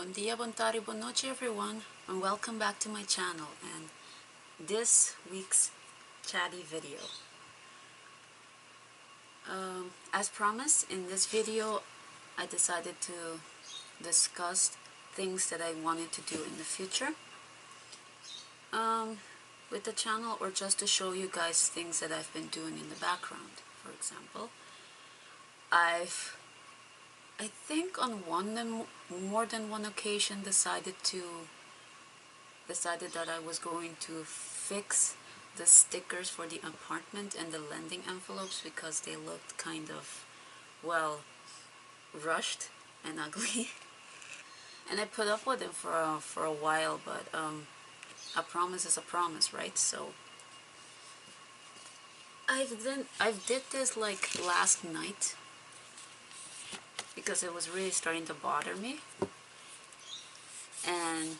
Bom dia, bon tarde, bon noche everyone, and welcome back to my channel and this week's chatty video. As promised, in this video I decided to discuss things that I wanted to do in the future with the channel, or just to show you guys things that I've been doing in the background. For example, I think on more than one occasion decided that I was going to fix the stickers for the apartment and the lending envelopes because they looked kind of, well, rushed and ugly. And I put up with them for a while, but a promise is a promise, right? So I did this like last night because it was really starting to bother me, and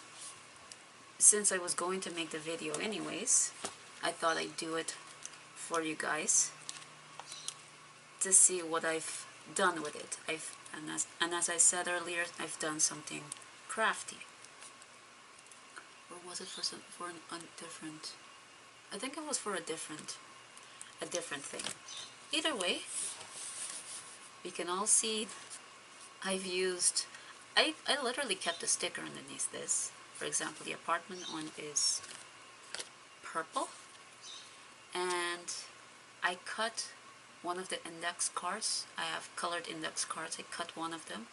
since I was going to make the video anyways, I thought I'd do it for you guys to see what I've done with it. And as I said earlier, I've done something crafty. Or was it for a different? I think it was for a different thing. Either way, we can all see I've used. I literally kept a sticker underneath this. For example, the apartment one is purple, and I cut one of the index cards. I have colored index cards. I cut one of them,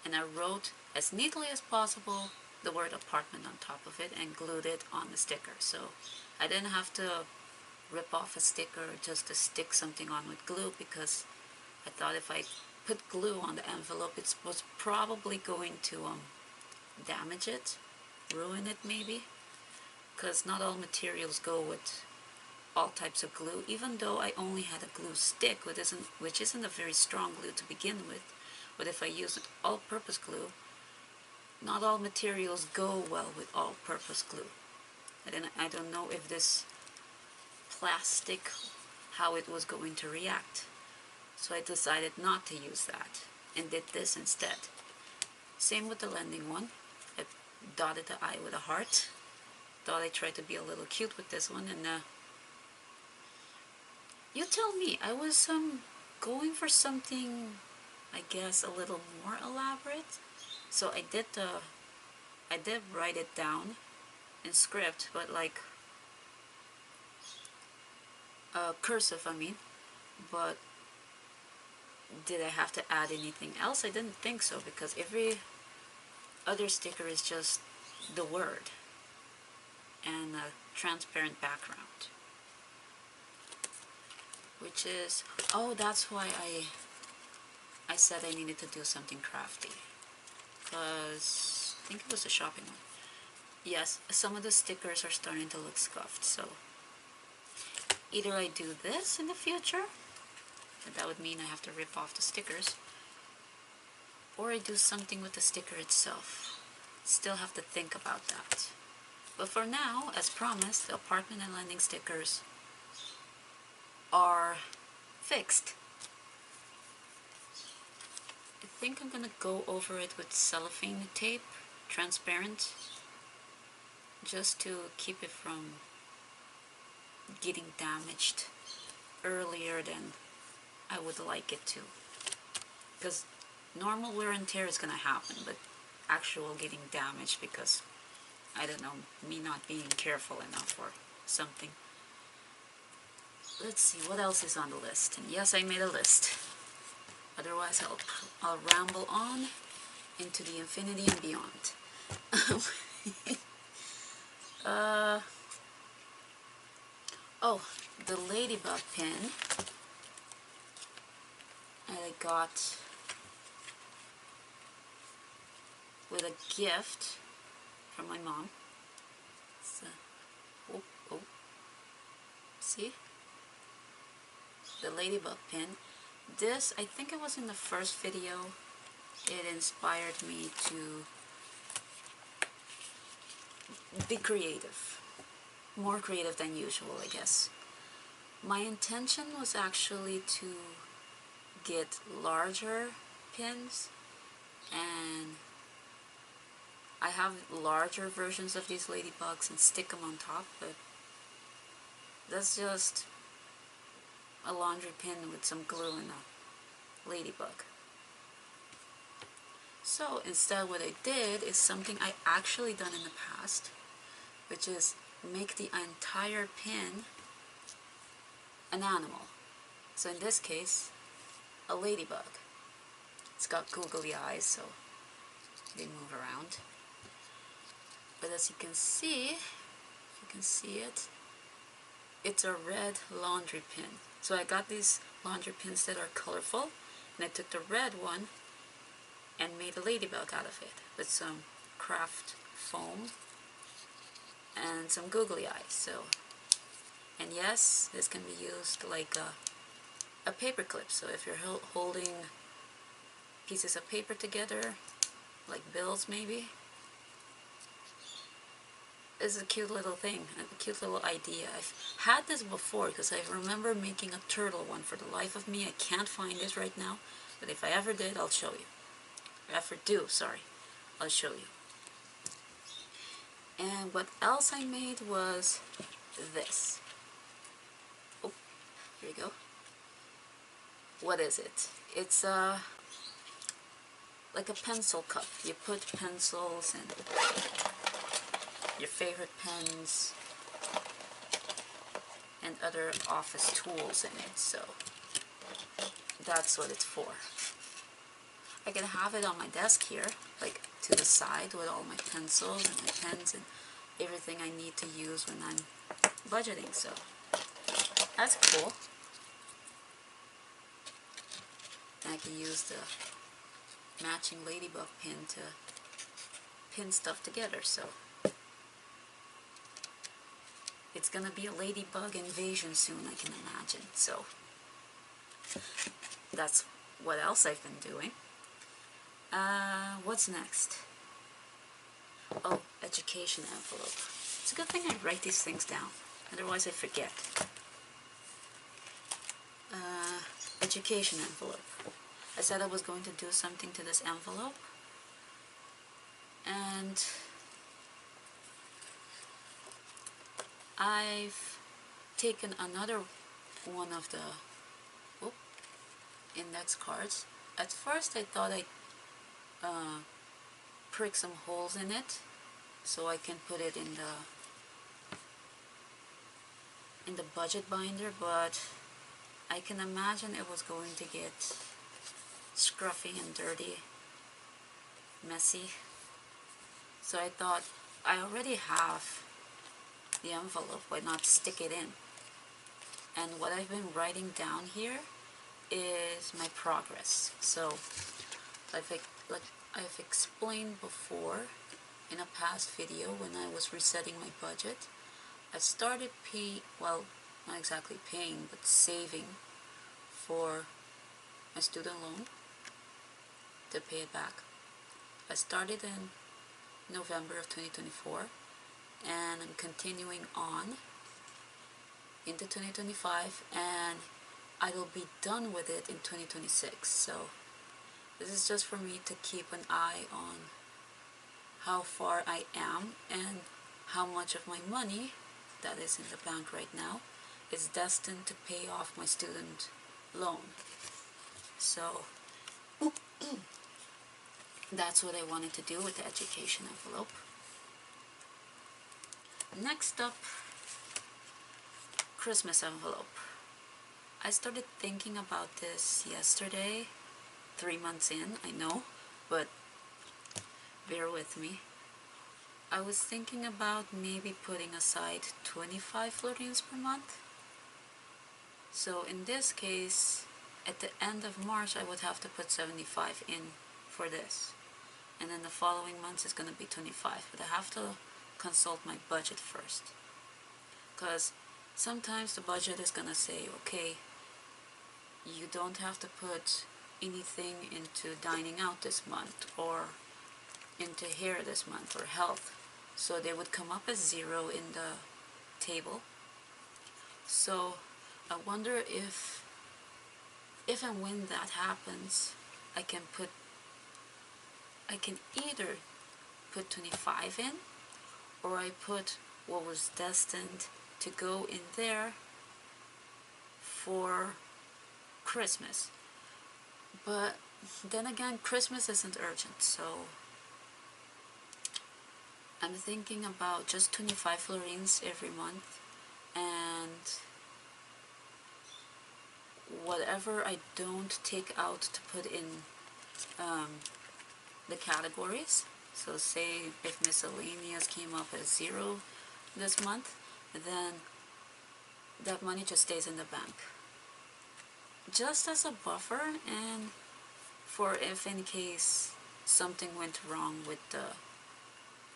and I wrote as neatly as possible the word apartment on top of it and glued it on the sticker. So I didn't have to rip off a sticker just to stick something on with glue, because I thought if I put glue on the envelope, it was probably going to damage it, ruin it maybe, because not all materials go with all types of glue. Even though I only had a glue stick, which isn't a very strong glue to begin with, but if I use all-purpose glue, not all materials go well with all-purpose glue. I don't know if this plastic, how it was going to react. So I decided not to use that and did this instead. Same with the lending one. I dotted the eye with a heart. Thought I tried to be a little cute with this one, and you tell me. I was going for something, I guess, a little more elaborate. So I did write it down in script, but like cursive, I mean. But did I have to add anything else? I didn't think so, because every other sticker is just the word and a transparent background, which is, oh, that's why I said I needed to do something crafty, because I think it was a shopping one. Yes, some of the stickers are starting to look scuffed, so either I do this in the future, and that would mean I have to rip off the stickers, or I do something with the sticker itself. Still have to think about that. But for now, as promised, the apartment and lending stickers are fixed. I think I'm gonna go over it with cellophane tape, transparent, just to keep it from getting damaged earlier than I would like it to. Because normal wear and tear is gonna happen, but actual getting damaged because, I don't know, me not being careful enough or something. Let's see, what else is on the list? And yes, I made a list. Otherwise, I'll ramble on into the infinity and beyond. Oh, the ladybug pin I got with a gift from my mom. Oh, see? The ladybug pin. This, I think it was in the first video, it inspired me to be creative. More creative than usual, I guess. My intention was actually to get larger pins and I have larger versions of these ladybugs and stick them on top, but that's just a laundry pin with some glue and a ladybug. So instead what I did is something I actually done in the past, which is make the entire pin an animal. So in this case, a ladybug. It's got googly eyes, so they move around. But as you can see, if you can see it, it's a red laundry pin. So I got these laundry pins that are colorful, and I took the red one and made a ladybug out of it with some craft foam and some googly eyes. So, and yes, this can be used like a paper clip. So if you're holding pieces of paper together, like bills maybe, it's a cute little thing, a cute little idea. I've had this before because I remember making a turtle one. For the life of me, I can't find it right now, but if I ever did, I'll show you. I'll show you. And what else I made was this. Oh, here you go. What is it? It's like a pencil cup. You put pencils and your favorite pens and other office tools in it, so that's what it's for. I can have it on my desk here, like to the side with all my pencils and my pens and everything I need to use when I'm budgeting, so that's cool. And I can use the matching ladybug pin to pin stuff together, so it's gonna be a ladybug invasion soon, I can imagine. So that's what else I've been doing. What's next? Oh, education envelope. It's a good thing I write these things down, otherwise I forget. Education envelope. I said I was going to do something to this envelope, and I've taken another one of the index cards. At first I thought I'd prick some holes in it so I can put it in the budget binder, but I can imagine it was going to get scruffy and dirty, messy. So I thought, I already have the envelope, why not stick it in? And what I've been writing down here is my progress. So like I've explained before in a past video when I was resetting my budget, I started well, not exactly paying, but saving for my student loan to pay it back. I started in November of 2024, and I'm continuing on into 2025, and I will be done with it in 2026. So this is just for me to keep an eye on how far I am and how much of my money that is in the bank right now is destined to pay off my student loan. So that's what I wanted to do with the education envelope. Next up, Christmas envelope. I started thinking about this yesterday, 3 months in, I know, but bear with me. I was thinking about maybe putting aside 25 florins per month. So in this case, at the end of March, I would have to put 75 in for this. And then the following months is going to be 25. But I have to consult my budget first. Because sometimes the budget is going to say, okay, you don't have to put anything into dining out this month or into hair this month or health. So they would come up as 0 in the table. So I wonder if and when that happens, I can either put 25 in, or I put what was destined to go in there for Christmas. But then again, Christmas isn't urgent, so I'm thinking about just 25 florins every month, and whatever I don't take out to put in the categories. So say if miscellaneous came up as 0 this month, then that money just stays in the bank, just as a buffer, and for if in case something went wrong with the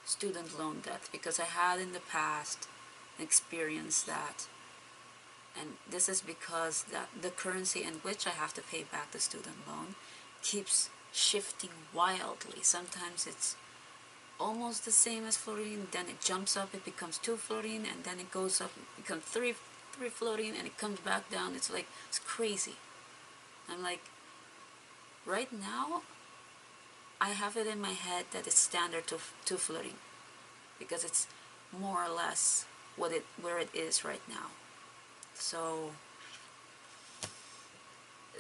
student loan debt, because I had in the past experienced that, and this is because that the currency in which I have to pay back the student loan keeps shifting wildly. Sometimes it's almost the same as florin, then it jumps up, it becomes 2 florin, and then it goes up, it becomes 3 florin, and it comes back down. It's like, it's crazy. I'm like, right now I have it in my head that it's standard to 2 florin, because it's more or less where it is right now. So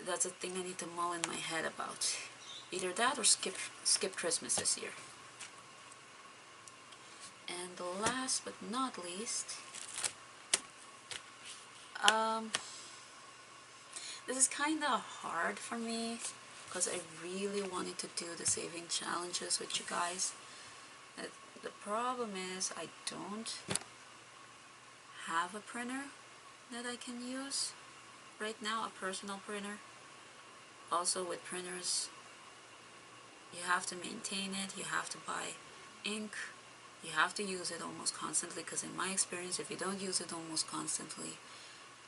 that's a thing I need to mull in my head about. Either that or skip Christmas this year. And last but not least, this is kind of hard for me because I really wanted to do the saving challenges with you guys. The problem is I don't have a printer that I can use right now, a personal printer. Also with printers, you have to maintain it, you have to buy ink, you have to use it almost constantly, because in my experience, if you don't use it almost constantly,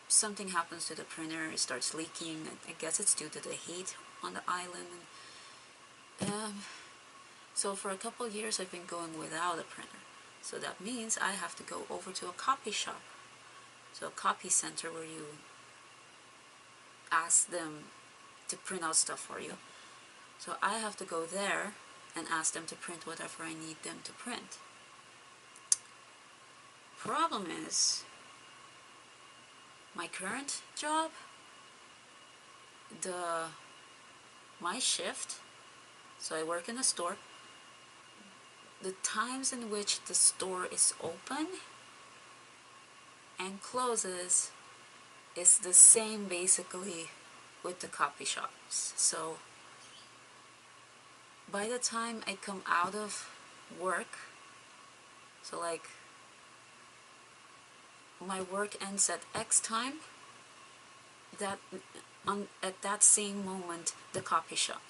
something happens to the printer, it starts leaking. I guess it's due to the heat on the island. So for a couple of years I've been going without a printer. So that means I have to go over to a copy shop. So a copy center where you ask them to print out stuff for you. So I have to go there and ask them to print whatever I need them to print. Problem is, my current job, my shift, so I work in a store, the times in which the store is open and closes is the same basically with the copy shops. So by the time I come out of work, so like my work ends at X time, at that same moment the copy shop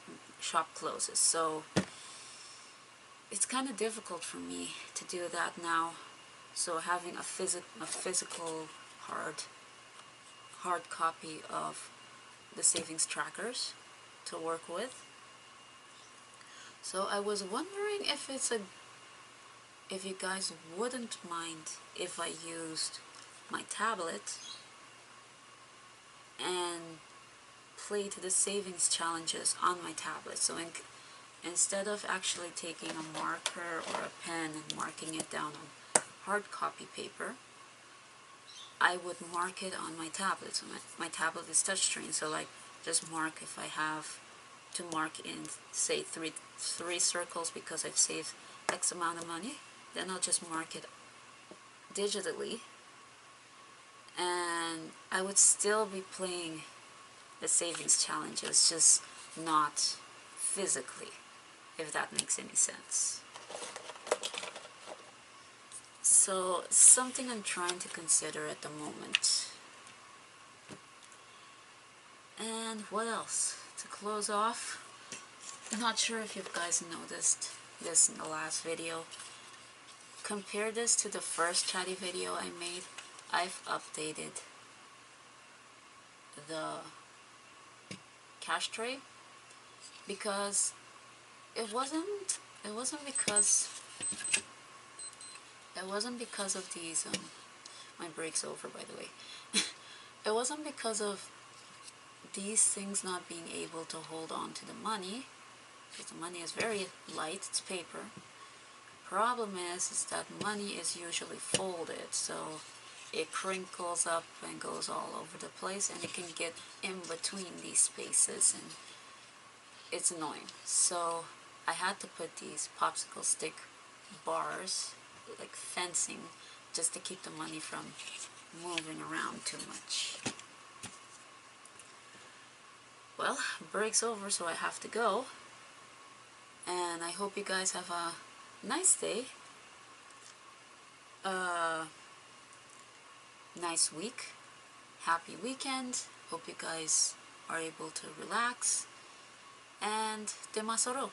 closes. So it's kind of difficult for me to do that now. So having a physical hard copy of the savings trackers to work with. So I was wondering if you guys wouldn't mind if I used my tablet and played the savings challenges on my tablet. So instead of actually taking a marker or a pen and marking it down on hard copy paper, I would mark it on my tablet. So my tablet is touchscreen, so like just mark if I have to mark in, say, three circles because I've saved X amount of money, then I'll just mark it digitally, and I would still be playing the savings challenges, just not physically, if that makes any sense. So something I'm trying to consider at the moment. And what else? To close off, I'm not sure if you guys noticed this in the last video. Compare this to the first chatty video I made. I've updated the cash tray because it wasn't because of these my break's over, by the way. It wasn't because of these things not being able to hold on to the money, because the money is very light, it's paper. problem is that money is usually folded, so it crinkles up and goes all over the place, and it can get in between these spaces, and it's annoying. So I had to put these popsicle stick bars, like fencing, just to keep the money from moving around too much. Well, break's over, so I have to go. And I hope you guys have a nice day. Nice week. Happy weekend. Hope you guys are able to relax. And demasoro.